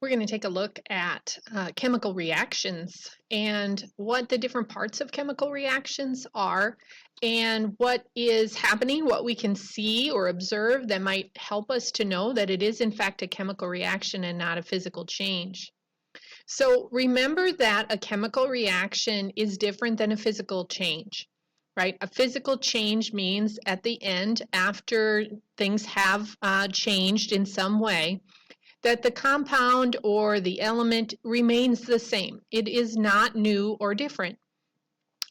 We're going to take a look at chemical reactions and what the different parts of chemical reactions are and what is happening, what we can see or observe that might help us to know that it is in fact a chemical reaction and not a physical change. So remember that a chemical reaction is different than a physical change, right? A physical change means at the end, after things have changed in some way, that the compound or the element remains the same. It is not new or different.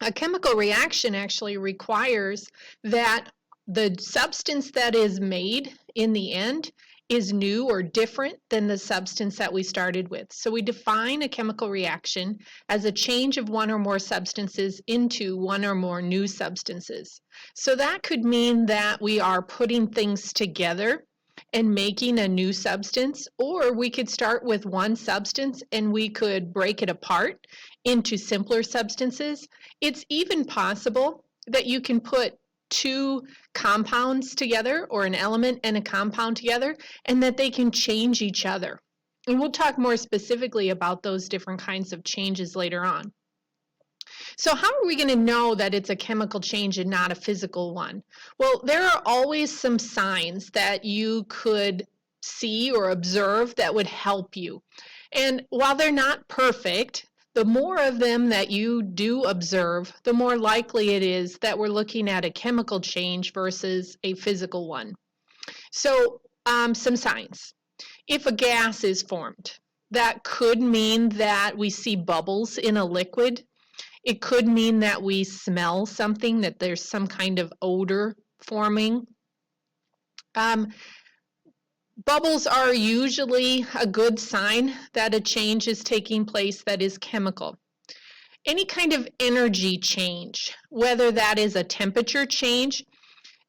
A chemical reaction actually requires that the substance that is made in the end is new or different than the substance that we started with. So we define a chemical reaction as a change of one or more substances into one or more new substances. So that could mean that we are putting things together and making a new substance, or we could start with one substance and we could break it apart into simpler substances. It's even possible that you can put two compounds together, or an element and a compound together, and that they can change each other. And we'll talk more specifically about those different kinds of changes later on. So how are we going to know that it's a chemical change and not a physical one? Well, there are always some signs that you could see or observe that would help you. And while they're not perfect, the more of them that you do observe, the more likely it is that we're looking at a chemical change versus a physical one. So, some signs. If a gas is formed, that could mean that we see bubbles in a liquid. It could mean that we smell something, that there's some kind of odor forming. Bubbles are usually a good sign that a change is taking place that is chemical. Any kind of energy change, whether that is a temperature change.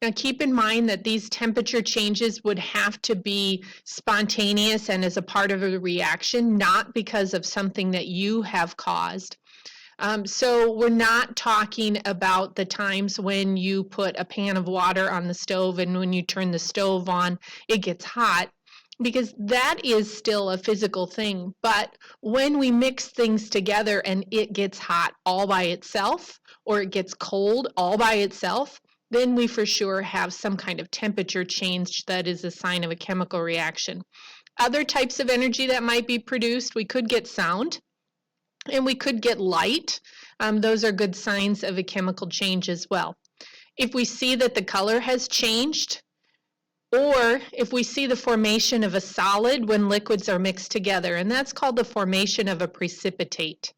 Now keep in mind that these temperature changes would have to be spontaneous and as a part of a reaction, not because of something that you have caused. So we're not talking about the times when you put a pan of water on the stove and when you turn the stove on, it gets hot, because that is still a physical thing. But when we mix things together and it gets hot all by itself, or it gets cold all by itself, then we for sure have some kind of temperature change that is a sign of a chemical reaction. Other types of energy that might be produced, we could get sound. And we could get light. Those are good signs of a chemical change as well. If we see that the color has changed, or if we see the formation of a solid when liquids are mixed together, and that's called the formation of a precipitate.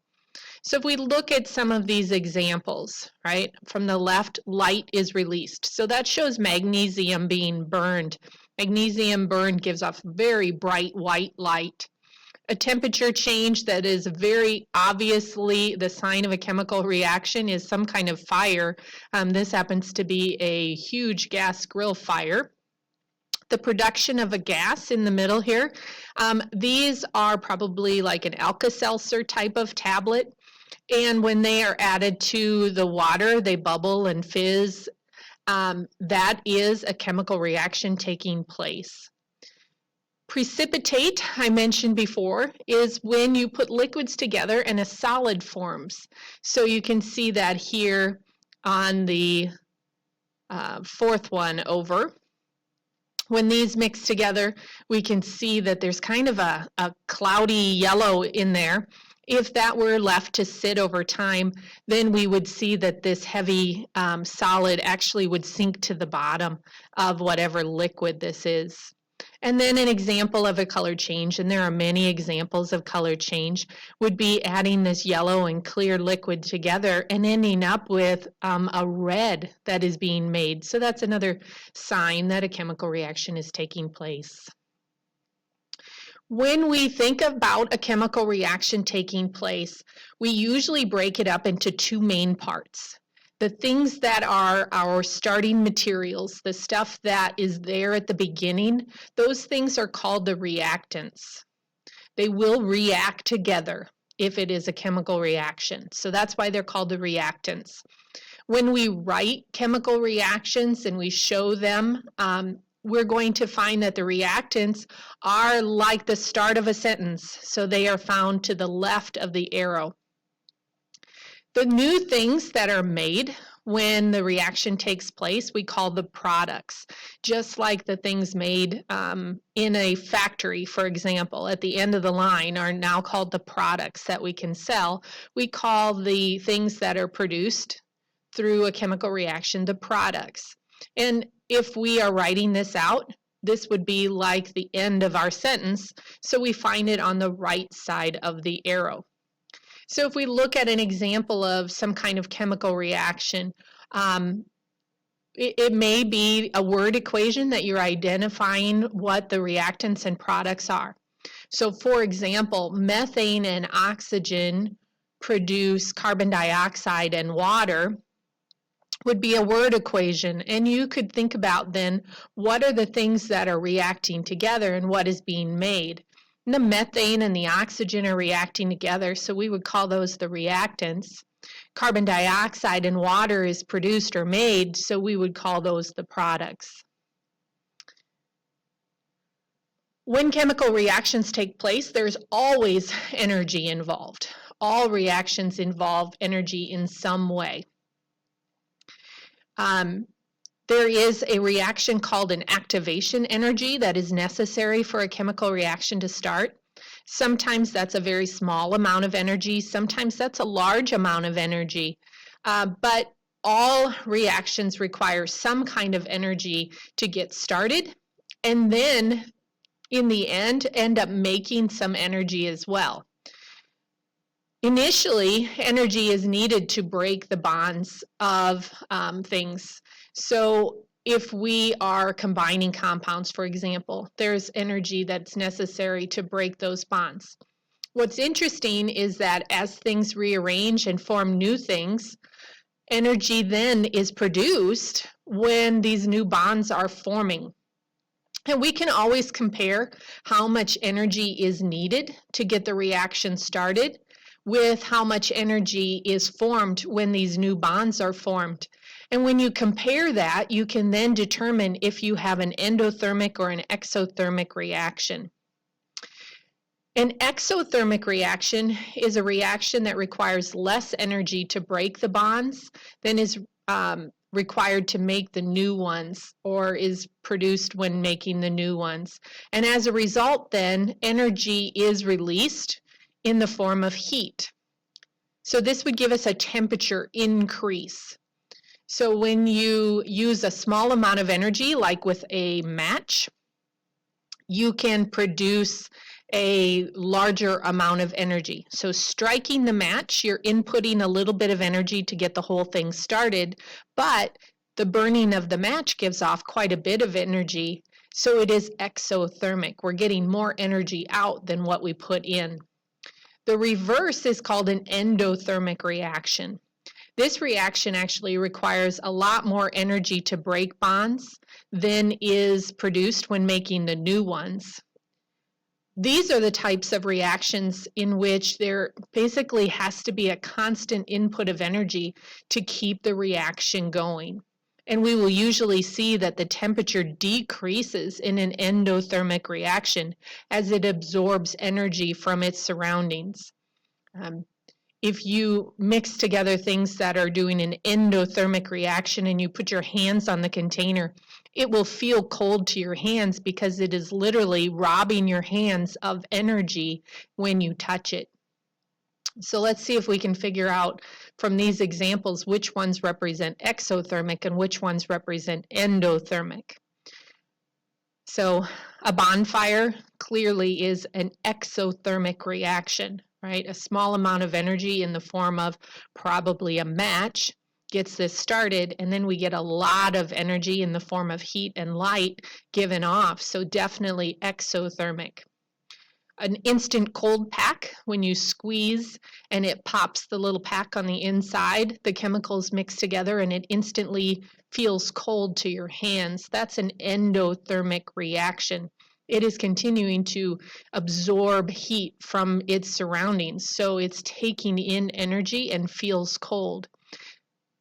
So if we look at some of these examples, right, from the left, light is released. So that shows magnesium being burned. Magnesium burned gives off very bright white light. A temperature change that is very obviously the sign of a chemical reaction is some kind of fire. This happens to be a huge gas grill fire. The production of a gas in the middle here. These are probably like an Alka-Seltzer type of tablet. And when they are added to the water, they bubble and fizz. That is a chemical reaction taking place. Precipitate, I mentioned before, is when you put liquids together and a solid forms. So you can see that here on the fourth one over. When these mix together, we can see that there's kind of a cloudy yellow in there. If that were left to sit over time, then we would see that this heavy solid actually would sink to the bottom of whatever liquid this is. And then an example of a color change, and there are many examples of color change, would be adding this yellow and clear liquid together and ending up with a red that is being made. So that's another sign that a chemical reaction is taking place. When we think about a chemical reaction taking place, we usually break it up into two main parts. The things that are our starting materials, the stuff that is there at the beginning, those things are called the reactants. They will react together if it is a chemical reaction. So that's why they're called the reactants. When we write chemical reactions and we show them we're going to find that the reactants are like the start of a sentence. So they are found to the left of the arrow. The new things that are made when the reaction takes place, we call the products. Just like the things made in a factory, for example, at the end of the line are now called the products that we can sell. We call the things that are produced through a chemical reaction the products. And if we are writing this out, this would be like the end of our sentence, so we find it on the right side of the arrow. So if we look at an example of some kind of chemical reaction, it may be a word equation that you're identifying what the reactants and products are. So for example, methane and oxygen produce carbon dioxide and water would be a word equation. And you could think about then, what are the things that are reacting together and what is being made? And the methane and the oxygen are reacting together, so we would call those the reactants. Carbon dioxide and water is produced or made, so we would call those the products. When chemical reactions take place, there's always energy involved. All reactions involve energy in some way. There is a reaction called an activation energy that is necessary for a chemical reaction to start. Sometimes that's a very small amount of energy. Sometimes that's a large amount of energy. But all reactions require some kind of energy to get started, and then in the end up making some energy as well. Initially, energy is needed to break the bonds of things. So if we are combining compounds, for example, there's energy that's necessary to break those bonds. What's interesting is that as things rearrange and form new things, energy then is produced when these new bonds are forming. And we can always compare how much energy is needed to get the reaction started with how much energy is formed when these new bonds are formed. And when you compare that, you can then determine if you have an endothermic or an exothermic reaction. An exothermic reaction is a reaction that requires less energy to break the bonds than is required to make the new ones, or is produced when making the new ones. And as a result, then, energy is released in the form of heat. So this would give us a temperature increase. So when you use a small amount of energy, like with a match, you can produce a larger amount of energy. So striking the match, you're inputting a little bit of energy to get the whole thing started, but the burning of the match gives off quite a bit of energy, so it is exothermic. We're getting more energy out than what we put in. The reverse is called an endothermic reaction. This reaction actually requires a lot more energy to break bonds than is produced when making the new ones. These are the types of reactions in which there basically has to be a constant input of energy to keep the reaction going. And we will usually see that the temperature decreases in an endothermic reaction as it absorbs energy from its surroundings. If you mix together things that are doing an endothermic reaction and you put your hands on the container, it will feel cold to your hands because it is literally robbing your hands of energy when you touch it. So let's see if we can figure out from these examples which ones represent exothermic and which ones represent endothermic. So a bonfire clearly is an exothermic reaction, right? A small amount of energy in the form of probably a match gets this started, and then we get a lot of energy in the form of heat and light given off, so definitely exothermic. An instant cold pack, when you squeeze and it pops the little pack on the inside, the chemicals mix together and it instantly feels cold to your hands. That's an endothermic reaction. It is continuing to absorb heat from its surroundings, so it's taking in energy and feels cold.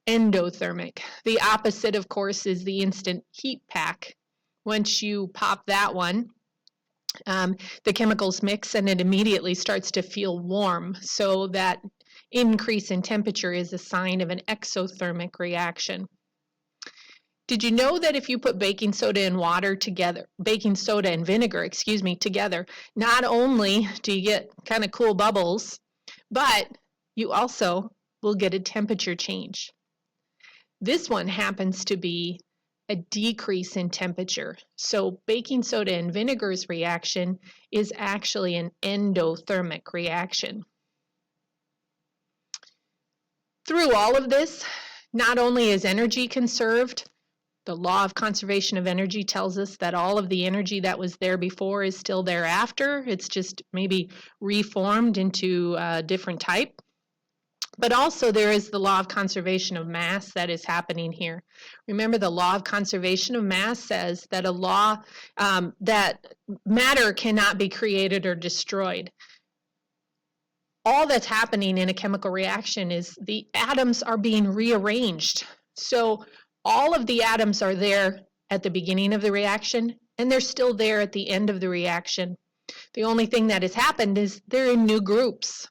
Endothermic. The opposite, of course, is the instant heat pack, Once you pop that one, the chemicals mix and it immediately starts to feel warm. So that increase in temperature is a sign of an exothermic reaction. Did you know that if you put baking soda and water together, baking soda and vinegar, excuse me, together, not only do you get kind of cool bubbles, but you also will get a temperature change. This one happens to be a decrease in temperature. So baking soda and vinegar's reaction is actually an endothermic reaction. Through all of this, not only is energy conserved, the law of conservation of energy tells us that all of the energy that was there before is still there after. It's just maybe reformed into a different type. But also there is the law of conservation of mass that is happening here. Remember, the law of conservation of mass says that that matter cannot be created or destroyed. All that's happening in a chemical reaction is the atoms are being rearranged. So all of the atoms are there at the beginning of the reaction, and they're still there at the end of the reaction. The only thing that has happened is they're in new groups.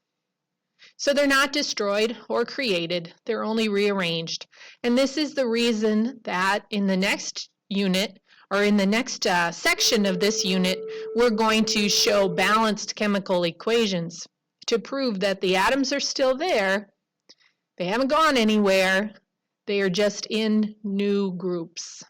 So they're not destroyed or created, they're only rearranged. And this is the reason that in the next unit, or in the next section of this unit, we're going to show balanced chemical equations to prove that the atoms are still there, they haven't gone anywhere, they are just in new groups.